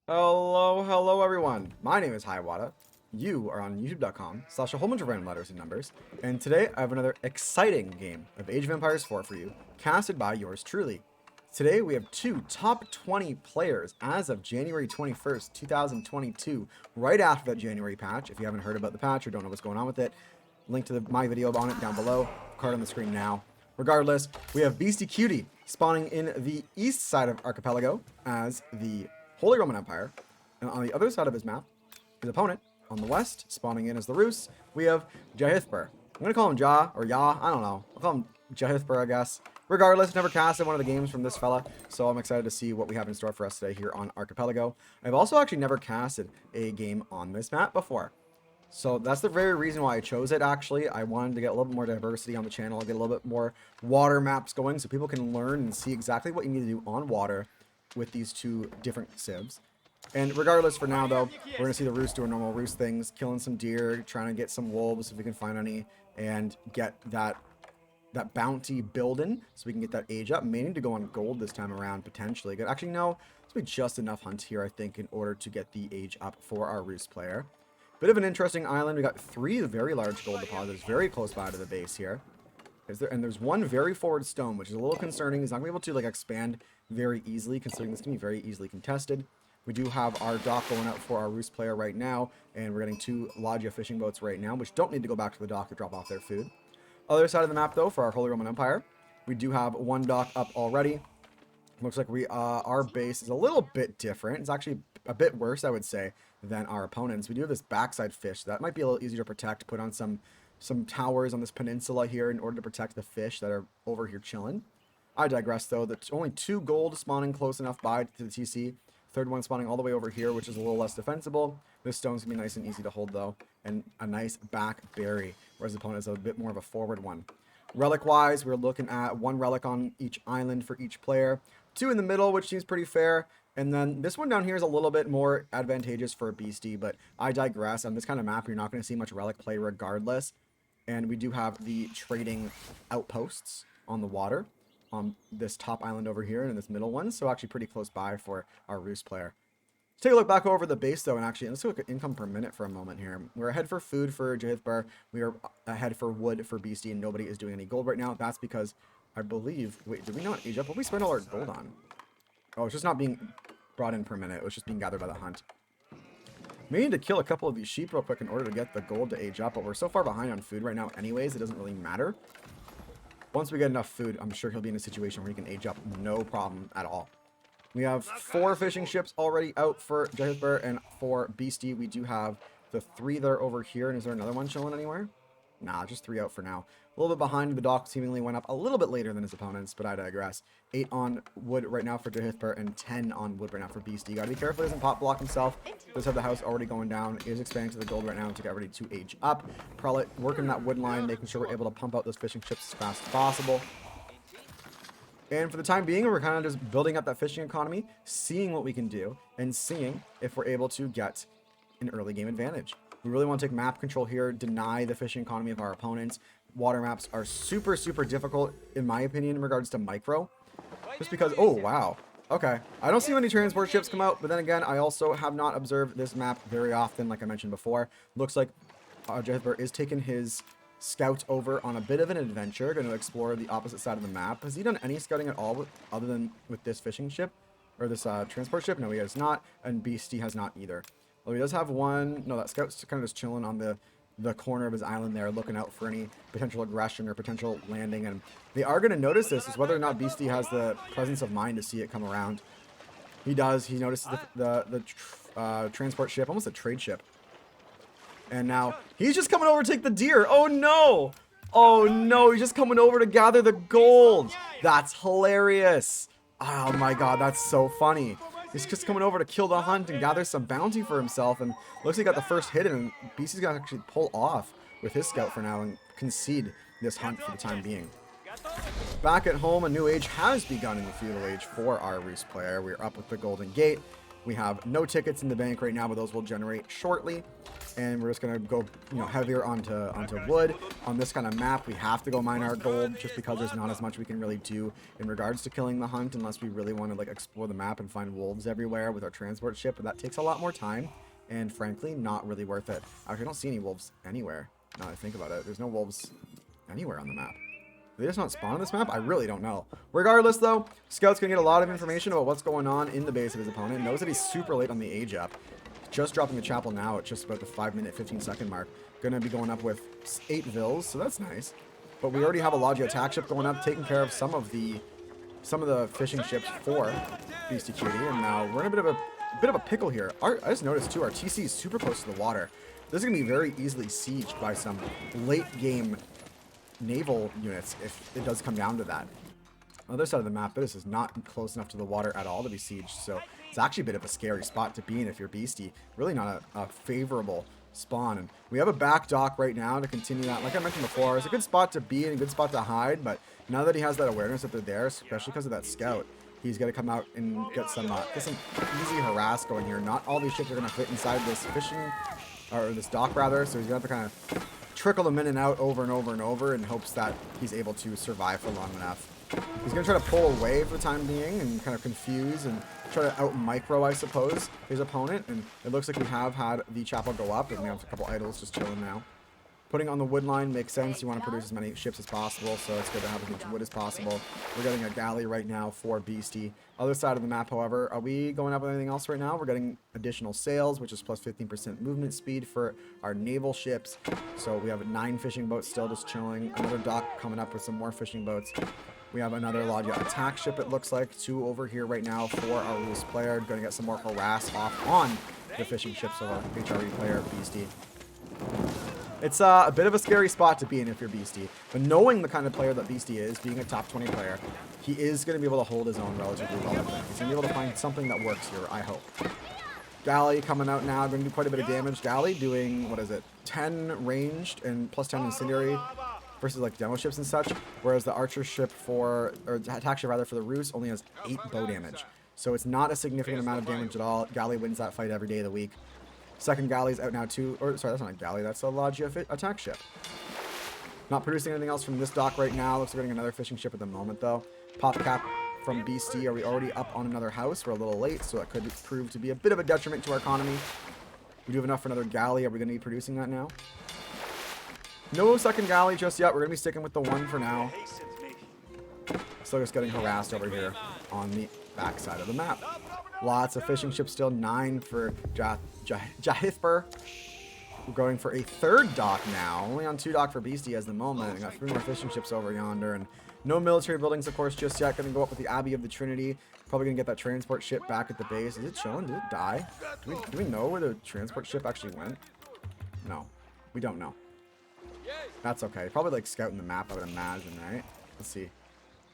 Hello everyone. My name is JahIthBer. You are on youtube.com/a whole bunch of random letters and numbers. And today I have another exciting game of Age of Empires 4 for you, casted by yours truly. Today we have two top 20 players as of January 21st, 2022, right after that January patch. If you haven't heard about the patch or don't know what's going on with it, link to my video on it down below, card on the screen now. Regardless, we have Beastie Cutie spawning in the east side of Archipelago as the Holy Roman Empire, and on the other side of his map, his opponent, on the west, spawning in as the Rus, we have JahIthBer. I'm going to call him Jah, or Yah, I don't know. I'll call him JahIthBer, I guess. Regardless, never casted one of the games from this fella, so I'm excited to see what we have in store for us today here on Archipelago. I've also actually never casted a game on this map before. So that's the very reason why I chose it, actually. I wanted to get a little bit more diversity on the channel, get a little bit more water maps going so people can learn and see exactly what you need to do on water with these two different civs. And regardless, for now though, we're going to see the Rus doing normal Rus things, killing some deer, trying to get some wolves if we can find any, and get that bounty building so we can get that age up. May need to go on gold this time around, potentially. Actually, no, it's be just enough hunt here, I think, in order to get the age up for our Rus player. Bit of an interesting island. We got three very large gold deposits very close by to the base here. There's one very forward stone, which is a little concerning. He's not going to be able to like expand very easily, considering this can be very easily contested. We do have our dock going out for our Rus player right now, and we're getting two Lodya fishing boats right now, which don't need to go back to the dock to drop off their food. Other side of the map, though, for our Holy Roman Empire, we do have one dock up already. Looks like our base is a little bit different. It's actually a bit worse, I would say, than our opponents. We do have this backside fish. That might be a little easier to protect. Put on some towers on this peninsula here in order to protect the fish that are over here chilling. I digress, though. There's only two gold spawning close enough by to the TC. Third one spawning all the way over here, which is a little less defensible. This stone's going to be nice and easy to hold, though. And a nice back berry, whereas the opponent is a bit more of a forward one. Relic-wise, we're looking at one relic on each island for each player. Two in the middle, which seems pretty fair. And then this one down here is a little bit more advantageous for a Beastie, but I digress. On this kind of map, you're not going to see much relic play regardless. And we do have the trading outposts on the water on this top island over here and this middle one. So actually pretty close by for our Rus player. Let's take a look back over the base though, and actually let's look at income per minute for a moment here. We're ahead for food for JahIthBer. We are ahead for wood for Beastie, and nobody is doing any gold right now. That's because I believe, wait, did we not age up? What did we spend all our gold on? Oh, it's just not being brought in per minute. It was just being gathered by the hunt. We need to kill a couple of these sheep real quick in order to get the gold to age up, but we're so far behind on food right now anyways, it doesn't really matter. Once we get enough food, I'm sure he'll be in a situation where he can age up no problem at all. We have 4 fishing ships already out for JahIthBer, and for Beastie, we do have the 3 that are over here. And is there another one chilling anywhere? Nah, just 3 out for now. A little bit behind. The dock seemingly went up a little bit later than his opponents, but I digress. 8 on wood right now for JahIthBer and 10 on wood right now for Beastie. You gotta be careful he doesn't pop block himself. Does have the house already going down. Is expanding to the gold right now to get ready to age up. Probably working that wood line, making sure we're able to pump out those fishing ships as fast as possible. And for the time being, we're kind of just building up that fishing economy, seeing what we can do, and seeing if we're able to get an early game advantage. We really want to take map control here, deny the fishing economy of our opponents. Water maps are super, super difficult, in my opinion, in regards to micro. Just because, oh, wow. Okay, I don't see many transport ships come out, but then again, I also have not observed this map very often, like I mentioned before. Looks like JahIthBer is taking his scout over on a bit of an adventure, going to explore the opposite side of the map. Has he done any scouting at all other than with this fishing ship? Or this transport ship? No, he has not, and Beastie has not either. Well, he does have one. No, that scout's kind of just chilling on the corner of his island there, looking out for any potential aggression or potential landing. And they are going to notice this, is whether or not Beastie has the presence of mind to see it come around. He does. He notices the transport ship, almost a trade ship. And now he's just coming over to take the deer. Oh no! Oh no, he's just coming over to gather the gold. That's hilarious. Oh my god, that's so funny. He's just coming over to kill the hunt and gather some bounty for himself. And looks like he got the first hit, and Beastie's gonna actually pull off with his scout for now and concede this hunt for the time being. Back at home, a new age has begun in the feudal age for our Rus player. We're up with the Golden Gate. We have no tickets in the bank right now, but those will generate shortly. And we're just going to go, heavier onto wood. On this kind of map, we have to go mine our gold just because there's not as much we can really do in regards to killing the hunt unless we really want to like explore the map and find wolves everywhere with our transport ship. But that takes a lot more time and frankly, not really worth it. Actually, I don't see any wolves anywhere now that I think about it. There's no wolves anywhere on the map. Do they just not spawn on this map? I really don't know. Regardless, though, Scout's going to get a lot of information about what's going on in the base of his opponent. Knows that he's super late on the age up. Just dropping the chapel now at just about the 5-minute, 15-second mark. Going to be going up with 8 vills, so that's nice. But we already have a Lodya attack ship going up, taking care of some of the fishing ships for Beastie Cutie. And now we're in a bit of a pickle here. I just noticed, too, our TC is super close to the water. This is going to be very easily sieged by some late-game naval units if it does come down to that. On the other side of the map, this is not close enough to the water at all to be sieged, so it's actually a bit of a scary spot to be in if you're Beastie. Really not a favorable spawn. And we have a back dock right now to continue that. Like I mentioned before, it's a good spot to be in, a good spot to hide, but now that he has that awareness that they're there, especially because of that scout, he's got to come out and get some easy harass going here. Not all these ships are going to fit inside this this dock rather, so he's going to have to kind of trickle them in and out over and over and over in hopes that he's able to survive for long enough. He's going to try to pull away for the time being and kind of confuse and try to out-micro, I suppose, his opponent. And it looks like we have had the chapel go up, and we have a couple idols just chilling now. Putting on the wood line makes sense. You want to produce as many ships as possible, so it's good to have as much wood as possible. We're getting a galley right now for Beastie. Other side of the map, however, are we going up with anything else right now? We're getting additional sails, which is plus 15% movement speed for our naval ships. So we have 9 fishing boats still just chilling. Another dock coming up with some more fishing boats. We have another Lodya attack ship, it looks like. 2 over here right now for our loose player. Going to get some more harass off on the fishing ships of our HRE player, Beastie. It's a bit of a scary spot to be in if you're Beastie. But knowing the kind of player that Beastie is, being a top 20 player, he is going to be able to hold his own relatively well, I think. He's going to be able to find something that works here, I hope. Galley coming out now, going to do quite a bit of damage. Galley doing, 10 ranged and plus 10 incendiary versus like demo ships and such. Whereas the archer ship or attack ship rather for the Rus only has 8 bow damage. So it's not a significant amount of damage at all. Galley wins that fight every day of the week. Second galley's out now too, or sorry, that's not a galley, that's a Lodya attack ship. Not producing anything else from this dock right now. Looks like we're getting another fishing ship at the moment though. Pop cap from Beastie. Are we already up on another house? We're a little late, so that could prove to be a bit of a detriment to our economy. We do have enough for another galley. Are we going to be producing that now? No second galley just yet. We're going to be sticking with the one for now. Still just getting harassed over here on the back side of the map. Lots of fishing ships still. 9 for JahIthBer. We're going for a 3rd dock now. Only on 2 dock for Beastie as the moment. I got 3 more fishing ships over yonder. And no military buildings, of course, just yet. Going to go up with the Abbey of the Trinity. Probably going to get that transport ship back at the base. Is it chilling? Did it die? Do we know where the transport ship actually went? No. We don't know. That's okay. Probably like scouting the map, I would imagine, right? Let's see.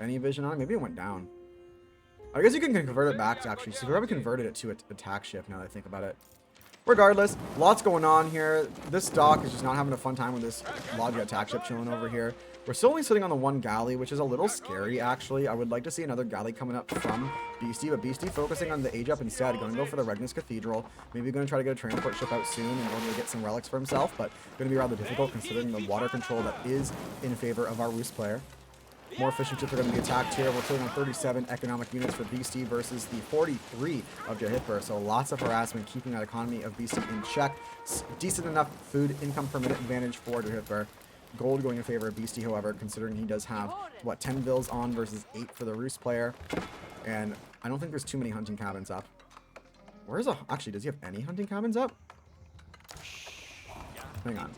Any vision on it? Maybe it went down. I guess you can convert it back to actually. So we probably converted it to an attack ship now that I think about it. Regardless, lots going on here. This dock is just not having a fun time with this Lodya attack ship chilling over here. We're still only sitting on the 1 galley, which is a little scary, actually. I would like to see another galley coming up from Beastie, but Beastie focusing on the age up instead. Going to go for the Regnus Cathedral. Maybe going to try to get a transport ship out soon in order to get some relics for himself, but going to be rather difficult considering the water control that is in favor of our Rus player. More fishing ships are going to be attacked here. We're sitting on 37 economic units for Beastie versus the 43 of JahIthBer. So lots of harassment, keeping that economy of Beastie in check. Decent enough food income per minute advantage for JahIthBer. Gold going in favor of Beastie, however, considering he does have, 10 vills on versus 8 for the Rus player. And I don't think there's too many hunting cabins up. Actually, does he have any hunting cabins up? Hang on.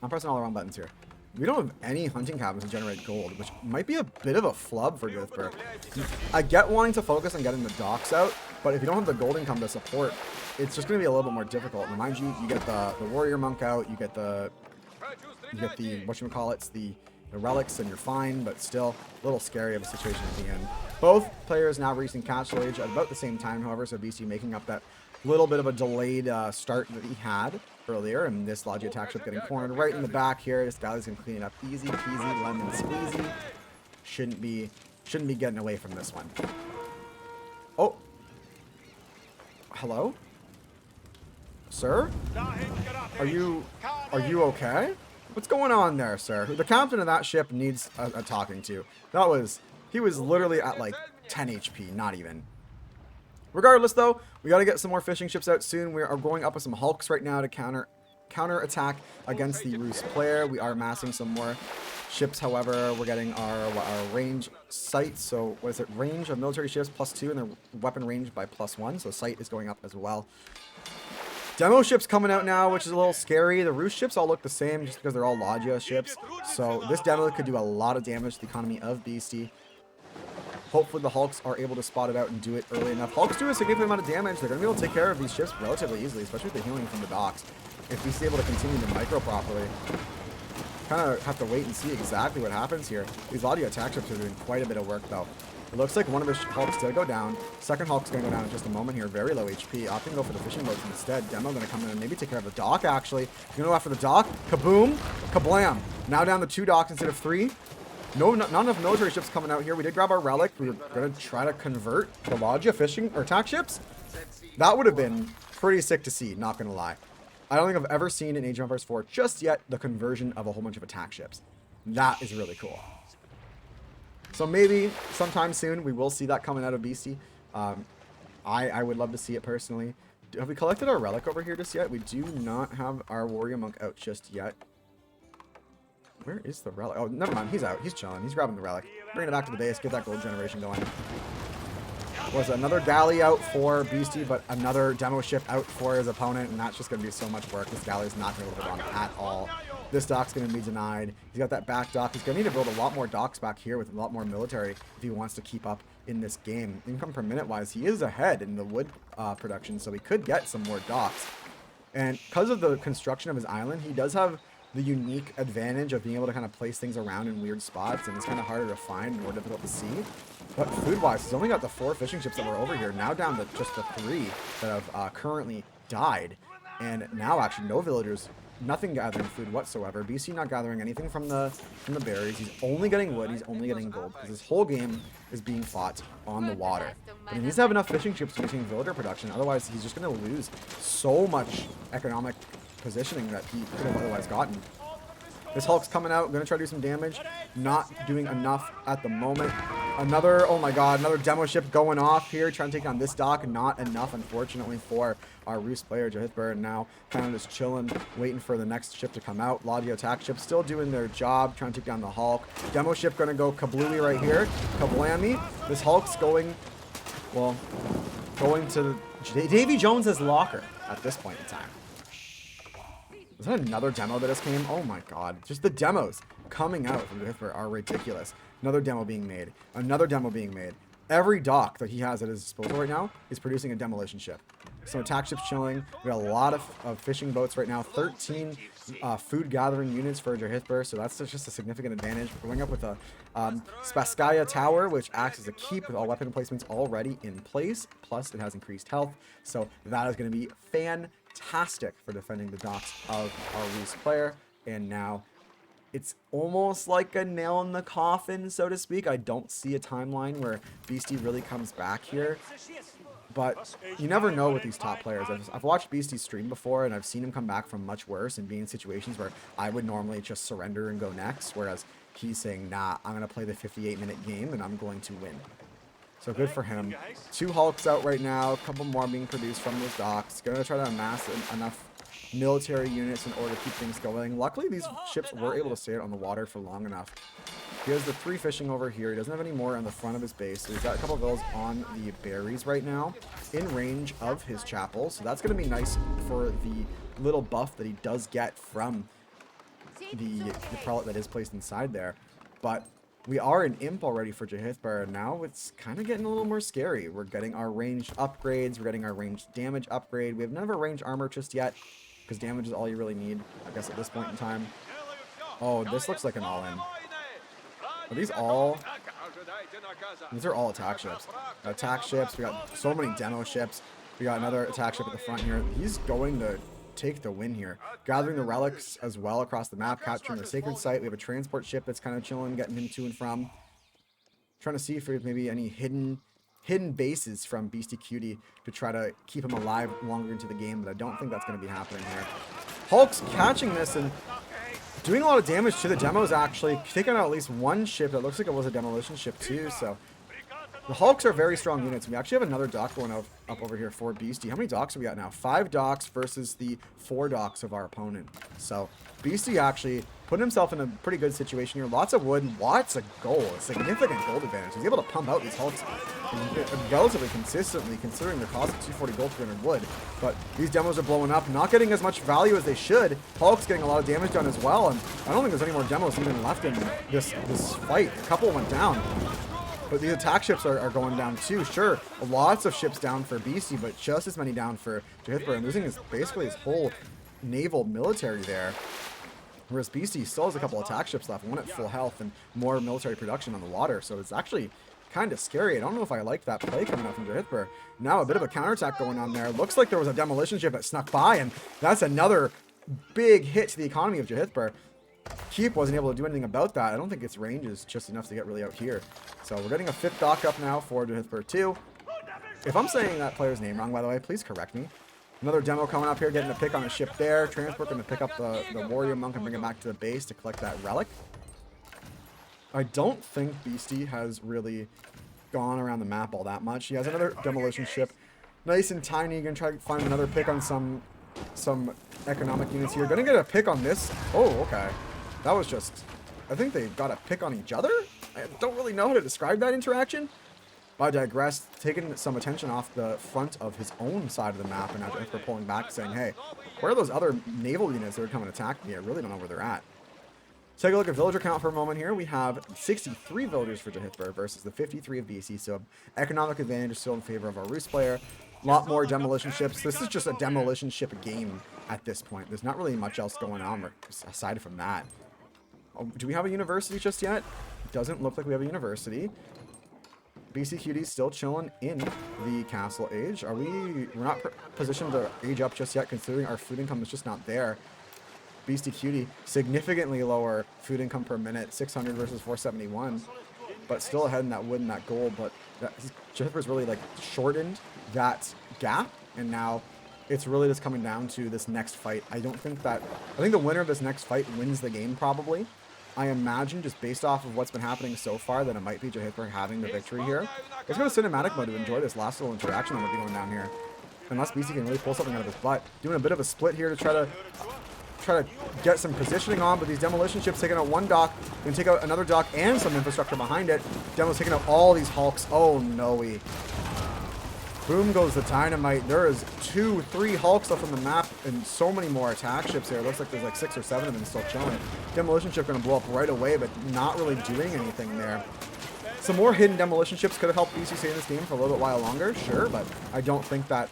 I'm pressing all the wrong buttons here. We don't have any hunting cabins to generate gold, which might be a bit of a flub for JahIthBer. I get wanting to focus on getting the docks out, but if you don't have the gold income to support, it's just going to be a little bit more difficult. And mind you, you get the warrior monk out, you get the the relics, and you're fine, but still a little scary of a situation at the end. Both players now reaching castle age at about the same time, however, so Beastie making up that little bit of a delayed start that he had earlier, and this Lodya attack ship getting cornered right in the back here. This galley's gonna clean it up easy peasy lemon squeezy. Shouldn't be getting away from this one. Oh, Hello? Sir? Are you okay? What's going on there, sir? The captain of that ship needs a talking to. He was literally at like 10 HP, not even. Regardless, though, we got to get some more fishing ships out soon. We are going up with some hulks right now to counter attack against the Roost player. We are amassing some more ships. However, we're getting our range sight. So what is it? Range of military ships +2 and their weapon range by +1. So sight is going up as well. Demo ships coming out now, which is a little scary. The Roost ships all look the same just because they're all Lodya ships. So this demo could do a lot of damage to the economy of Beastie. Hopefully the Hulks are able to spot it out and do it early enough. Hulks do a significant amount of damage. They're going to be able to take care of these ships relatively easily, especially with the healing from the docks. If Beastie's able to continue to micro properly. Kind of have to wait and see exactly what happens here. These Lodya attack ships are doing quite a bit of work, though. It looks like one of the Hulks did go down. Second Hulk's going to go down in just a moment here. Very low HP. Opting to go for the fishing boats instead. Demo going to come in and maybe take care of the dock, actually. He's going to go after the dock. Kaboom. Kablam. Now down to 2 docks instead of 3. Not enough military ships coming out here. We did grab our relic. We were going to try to convert the Lodya fishing or attack ships. That would have been pretty sick to see, not going to lie. I don't think I've ever seen in Age of Empires 4 just yet the conversion of a whole bunch of attack ships. That is really cool. So maybe sometime soon we will see that coming out of Beastie. I would love to see it personally. Have we collected our relic over here just yet? We do not have our warrior monk out just yet. Where is the relic? Oh, never mind. He's out. He's chilling. He's grabbing the relic. Bringing it back to the base. Get that gold generation going. Was another galley out for Beastie, but another demo ship out for his opponent, and that's just going to be so much work. This galley is not going to be able to hold on at all. This dock's going to be denied. He's got that back dock. He's going to need to build a lot more docks back here with a lot more military if he wants to keep up in this game. Income per minute wise, he is ahead in the wood production, so he could get some more docks. And because of the construction of his island, he does have the unique advantage of being able to kind of place things around in weird spots, and it's kind of harder to find and more difficult to see. But food-wise, he's only got the 4 fishing ships that were over here, now down to just the 3 that have currently died. And now actually no villagers, nothing gathering food whatsoever. BC not gathering anything from the berries. He's only getting wood, he's only getting gold, because this whole game is being fought on the water. But he needs to have enough fishing ships to maintain villager production, otherwise he's just going to lose so much economic positioning that he could have otherwise gotten. This Hulk's coming out, going to try to do some damage. Not doing enough at the moment. Another, oh my god, another demo ship going off here, trying to take down this dock. Not enough, unfortunately, for our Roost player, JahIthBer. Now, kind of just chilling, waiting for the next ship to come out. Lodya attack ship still doing their job, trying to take down the Hulk. Demo ship going to go kablooey right here. Kablammy. This Hulk's going, well, going to Davy Jones's locker at this point in time. Is that another demo that just came? Oh my god. Just the demos coming out from JahIthBer are ridiculous. Another demo being made. Another demo being made. Every dock that he has at his disposal right now is producing a demolition ship. Some attack ships chilling. We got a lot of fishing boats right now. 13 food gathering units for JahIthBer, so that's just a significant advantage. We're going up with a Spaskaya tower, which acts as a keep with all weapon placements already in place. Plus, it has increased health, so that is going to be fantastic for defending the docks of our Roost player. And now it's almost like a nail in the coffin, so to speak. I don't see a timeline where Beastie really comes back here, but you never know with these top players. I've watched Beastie stream before, and I've seen him come back from much worse and be in situations where I would normally just surrender and go next, whereas he's saying, nah, I'm going to play the 58-minute game, and I'm going to win. So good for him. 2 Hulks out right now, a couple more being produced from those docks. Going to try to amass enough military units in order to keep things going. Luckily, these ships were able to stay out on the water for long enough. He has the 3 fishing over here. He doesn't have any more on the front of his base. So he's got a couple of villas on the berries right now in range of his chapel. So that's going to be nice for the little buff that he does get from the prelate that is placed inside there. But we are an imp already for JahIthBer. Now it's kind of getting a little more scary. We're getting our ranged upgrades. We're getting our ranged damage upgrade. We have none of our ranged armor just yet, because damage is all you really need, I guess, at this point in time. Oh, this looks like an all-in. Are these all? These are all attack ships. Attack ships. We got so many demo ships. We got another attack ship at the front here. He's going to take the win here. Gathering the relics as well across the map, capturing the sacred site. We have a transport ship that's kind of chilling, getting him to and from. Trying to see if there's maybe any hidden hidden bases from Beastie Cutie to try to keep him alive longer into the game, but I don't think that's going to be happening here. Hulk's catching this and doing a lot of damage to the demos, actually. Taking out at least one ship. That looks like it was a demolition ship, too, so... The Hulks are very strong units. We actually have another dock going up over here for Beastie. How many docks are we at now? 5 docks versus the 4 docks of our opponent. So Beastie actually put himself in a pretty good situation here. Lots of wood, lots of gold, a significant gold advantage. He's able to pump out these Hulks relatively consistently, considering their cost of 240 gold, 300 wood. But these demos are blowing up, not getting as much value as they should. Hulk's getting a lot of damage done as well, and I don't think there's any more demos even left in this fight. A couple went down. But these attack ships are going down too. Sure, lots of ships down for Beastie, but just as many down for JahIthBer, and losing basically his whole naval military there. Whereas Beastie still has a couple attack ships left, one at full health and more military production on the water. So it's actually kind of scary. I don't know if I like that play coming out from JahIthBer. Now a bit of a counterattack going on there. Looks like there was a demolition ship that snuck by, and that's another big hit to the economy of JahIthBer. Keep wasn't able to do anything about that. I don't think its range is just enough to get really out here. So we're getting a 5th dock up now for JahIthBer 2. If I'm saying that player's name wrong, by the way, please correct me. Another demo coming up here, getting a pick on a ship there. Transport going to pick up the warrior monk and bring it back to the base to collect that relic. I don't think Beastie has really gone around the map all that much. He has another demolition ship. Nice and tiny. Going to try to find another pick on some economic units here. Going to get a pick on this. Oh, okay. That was just... I think they got a pick on each other? I don't really know how to describe that interaction. But I digress. Taking some attention off the front of his own side of the map, and now JahIthBer pulling back, saying, hey, where are those other naval units that are coming to attack me? I really don't know where they're at. Take a look at villager count for a moment here. We have 63 villagers for JahIthBer versus the 53 of BC, so economic advantage is still in favor of our Roost player. A lot more demolition ships. This is just a demolition ship game at this point. There's not really much else going on aside from that. Oh, do we have a university just yet? Doesn't look like we have a university. BC Cutie's still chilling in the castle age. We're not positioned to age up just yet, considering our food income is just not there. Beastie Cutie, significantly lower food income per minute, 600 versus 471, but still ahead in that wood and that gold. But JahIthBer's really like shortened that gap, and now it's really just coming down to this next fight. I think the winner of this next fight wins the game probably. I imagine, just based off of what's been happening so far, that it might be JahIthBer having the victory here. Let's go to cinematic mode to enjoy this last little interaction that might be going down here. Unless Beastie can really pull something out of his butt. Doing a bit of a split here to try to get some positioning on, but these demolition ships taking out one dock, going to take out another dock and some infrastructure behind it. Demo's taking out all these Hulks. Oh, no-y. Boom goes the dynamite. There is 2, 3 Hulks left on the map and so many more attack ships here. It looks like there's like 6 or 7 of them still chilling. Demolition ship going to blow up right away, but not really doing anything there. Some more hidden demolition ships could have helped BC stay in this game for a little bit while longer, sure, but I don't think that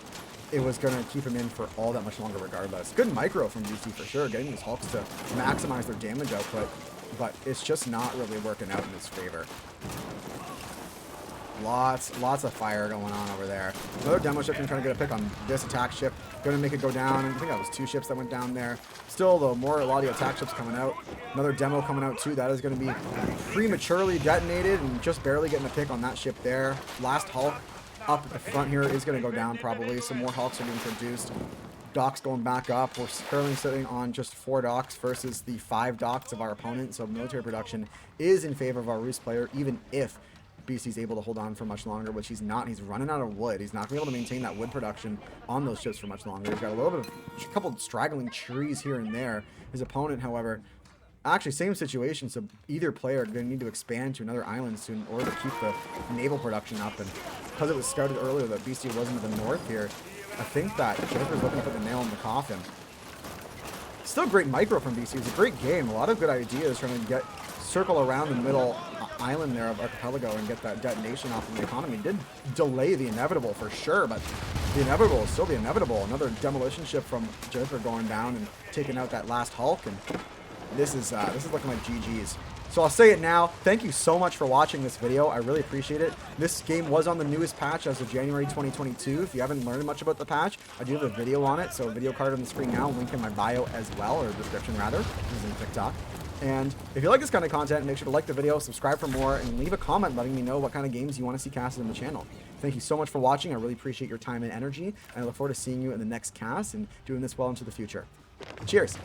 it was going to keep him in for all that much longer regardless. Good micro from BC for sure, getting these Hulks to maximize their damage output, but it's just not really working out in his favor. Lots of fire going on over there. Another demo ship trying to get a pick on this attack ship. Going to make it go down. I think that was 2 ships that went down there. Still, though, more Lodya attack ships coming out. Another demo coming out, too. That is going to be prematurely detonated and just barely getting a pick on that ship there. Last Hulk up at the front here is going to go down, probably. Some more Hulks are being produced. Docks going back up. We're currently sitting on just 4 docks versus the 5 docks of our opponent. So military production is in favor of our Roost player, even if BC's able to hold on for much longer, which he's not. He's running out of wood. He's not going to be able to maintain that wood production on those ships for much longer. He's got a couple of straggling trees here and there. His opponent, however, actually same situation. So either player going to need to expand to another island soon in order to keep the naval production up. And because it was scouted earlier that BC wasn't to the north here, I think that JahIthBer's looking to put the nail in the coffin. Still great micro from BC. It's a great game. A lot of good ideas trying to circle around the middle island there of Archipelago and get that detonation off of the economy. Did delay the inevitable for sure, but the inevitable is still the inevitable. Another demolition ship from JahIthBer going down and taking out that last Hulk, and this is looking like GG's. So I'll say it now. Thank you so much for watching this video. I really appreciate it. This game was on the newest patch as of January 2022. If you haven't learned much about the patch, I do have a video on it. So a video card on the screen now, link in my bio as well, or description rather. This is in TikTok. And if you like this kind of content, make sure to like the video, subscribe for more, and leave a comment letting me know what kind of games you want to see casted in the channel. Thank you so much for watching. I really appreciate your time and energy, and I look forward to seeing you in the next cast and doing this well into the future. Cheers!